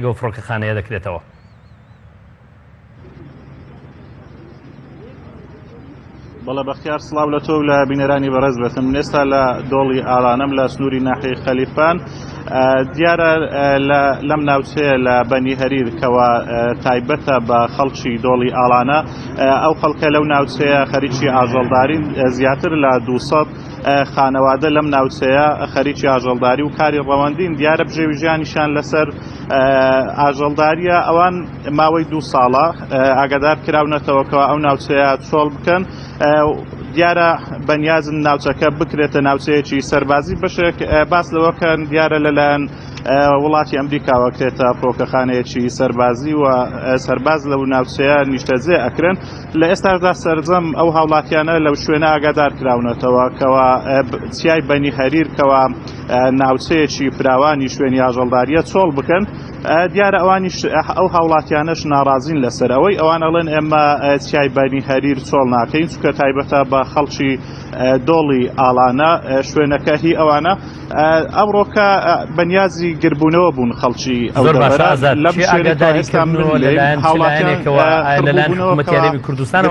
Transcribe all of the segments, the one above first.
لەگەڵ فڕۆکەخانەیە دەکرێتەوە. بەڵێ بەختیار سڵاو لە تۆ لە بینەرانی بەڕێز بێتم. ئێستا لە دۆڵی ئاڵانەم لە سنووری ناحیەی خەلیفان. دیارە لەم ناوچەیە لە بەنی هەریر کەوا تایبەتە بە خەڵکی دۆڵی ئاڵانە، ئەو خەڵکە لەو ناوچەیە خەریکی ئاژەڵدارین. زیاتر لە 200 خانەوادە لەم ناوچەیە خەریکی ئاژەڵداری و کاری ڕەوەندین. دیارە بژێوی ژیانیشان لەسەر ئاژەڵداریە. ئەوان ماوەی 2 ساڵە ئاگادار کراونەتەوەکەوە ئەو ناوچەیە چۆڵ بکەن. دیارە بەنیازن ناوچەکە بکرێتە ناوچەیەکی سەربازی. بەشێک باس لەوەکەن دیارە لەلایەن وڵاتی ئەمریکاوە کرێتە فڕۆکەخانەیەکی سەربازی و سەرباز لەو ناوچەیە نیشتەجێ ئەکرێن. لە ئێستادا سەرجەم ئەو هاوڵاتیانە لەو شوێنە ئاگادار کراونەتەوە کەوا چیای بەنی هەریر کەوا ناوچەیەکی فراوانی شوێنی ئاژەڵداریە چۆڵ بکەن. دیارە ئەوانیش ئەو هاوڵاتیانەش ناڕازین لەسەر ئەوەی ئەوان ئەڵێن ئێمە چیای بەنی هەریر چۆڵ ناکەین، چونکە تایبەتە بە خەڵکی دۆڵی ئاڵانە شوێنەکە هی ئەوانە ئەمڕۆکە بەنیازی گربوونەوە بوون خەڵکی ئەو لەم هاوڵاتیانێکی کوردستان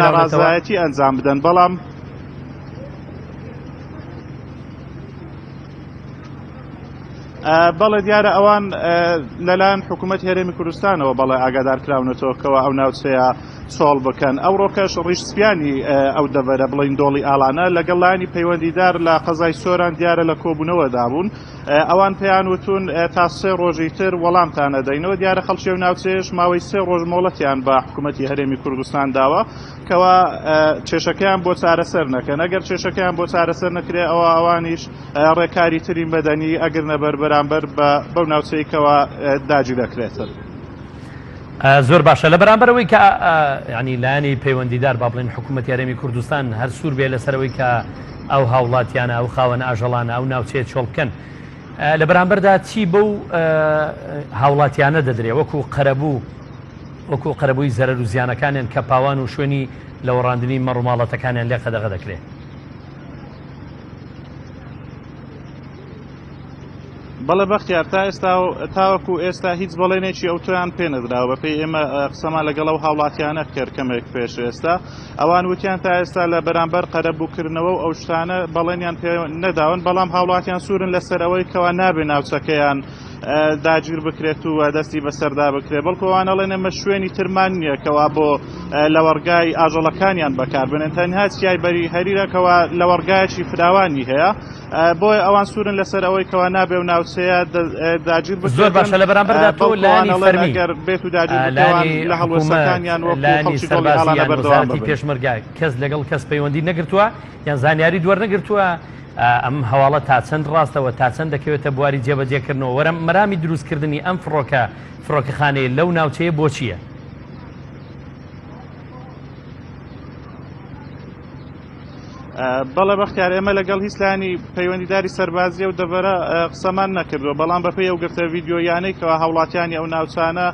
ناڕازایەتی ئەنجام بدەن. بەڵام بەڵێ دیارە ئەوان لەلایەن حکوومەت هێرێمی کوردستانەوە بەڵێ ئاگادار کراونەتەوەکەوە ئەو ناوچەیە چۆڵ بکەن. ئەوڕۆکەش ڕیشسپیانی ئەو دەڤەرە بڵین دۆڵی ئاڵانە لەگەڵ لایانی پەیوەندیدار لە قەزای سۆران دیارە لە کۆبوونەوەدا بوون. ئەوان پێیان وتون تا 3 ڕۆژی تر وەڵامتان نەدەینەوە. دیارە خەڵکی ئەو ناوچەیەش ماوەی 3 ڕۆژ مۆڵەتیان بە حکوومەتی هەرێمی کوردستان داوە کەوا کێشەکەیان بۆ چارەسەر نەکەن. ئەگەر کێشەکەیان بۆ چارەسەر نەکرێ ئەوە ئەوانیش ڕێکاری ترین بەدەنی ئەگرنە بەرامبەر بەو ناوچەیەکەوە داگیر دەکرێتن. زۆر باشە. لە بەرامبەرەوەی کە ینی لایانی پەیوەندیدار با بڵێن حکوومەتی هەرێمی کوردستان هەر سوور بێ لەسەرەوەی کە ئەو هاوڵاتیانە ئەو خاوەنە ئاژەڵانە ئەو ناوچەیە چۆڵ بکەن، لە بەرامبەردا چی بەو هاوڵاتیانە دەدرێ وەکو قەرەبووی زەرەر و زیانەکانیان کە پاوان و شوێنی لە وەڕاندنی مەڕووماڵەتەکانیان لێ قەدەغە دەکرێت؟ بەڵێ بەختیار تاوەکو ئێستا هیچ بەڵێنێکی ئەوتۆیان پێ نەدراوە. بەپێی ئێمە قسەمان لەگەڵ ئەو هاوڵاتیانە کرد کەمێک پێش ئێستا. ئەوان وتیان تا ئێستا لە بەرامبەر قەرەبووکردنەوە و ئەو شتانە بەڵێنیان پێ نەداون، بەڵام هاوڵاتیان سوورن لەسەرەوەی کەوا نابێ ناوچەکەیان داگیر بکرێت و دەستی بەسەردا بکرێت. بەڵکو ئەوان ئەڵێن ئێمە شوێنی ترمان نییە کەوا بۆ لە وەرگای ئاژەڵەکانیان بەکاربێنن، تەنها چیای بەری هەریرەکەوە لە وەرگایەکی فراوانی هەیە. بۆیە ئەوان سوورن لەسەر ئەوەی کەوا نابێ و ناوچەیە داگیر بکرێت. زۆر باشە. لە بەرامبەردا تۆ لانی فەرمی بێت و داگیر بکەوان لە هەڵوەستەکانیان وەکو خەڵکی دۆڵی ئاڵانە بەردەوام پێشمەرگا کەس لەگەڵ کەس پەیوەندی نەگرتووە یان زانیاری دووەرنەگرتووە ئەم هەواڵە تا چەند ڕاستەوە تا چەند دەکەوێتە بواری جێبەجێکردنەوە وەرە مەرامی دروستکردنی ئەم فڕۆکەخانەیە لەو ناوچەیە بۆ چییە؟ بەڵێ بەختیار ئێمە لەگەڵ هیچ لایانی پەیوەندیداری سەربازیە و دەڤەرە قسەمان نەکردووە، بەڵام بەپێی ئەو گرتە ڤیدیۆیانەی کەوا هاوڵاتیانی ئەو ناوچانە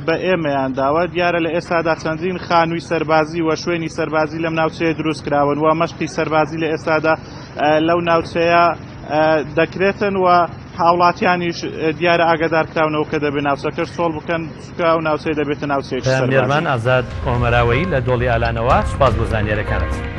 بە ئێمەیان داوە دیارە لە ئێستادا چەندین خانووی سەربازی و شوێنی سەربازی لەم ناوچەیە دروست کراون و مەشقی سەربازی لە ئێستادا لەو ناوچەیە دەکرێتن و هاوڵاتیانیش دیارە ئاگادار کراونەوە کە دەبێت ناوچەکەش سۆڵ بکەن چونکە ئەو ناوچەی دەبێتە ناوچەیەکی سەربازی. میێرمان ئازاد ئۆمەراوەی لە دۆڵی ئالانەوە سوپاس بۆ زانیاریەکانت.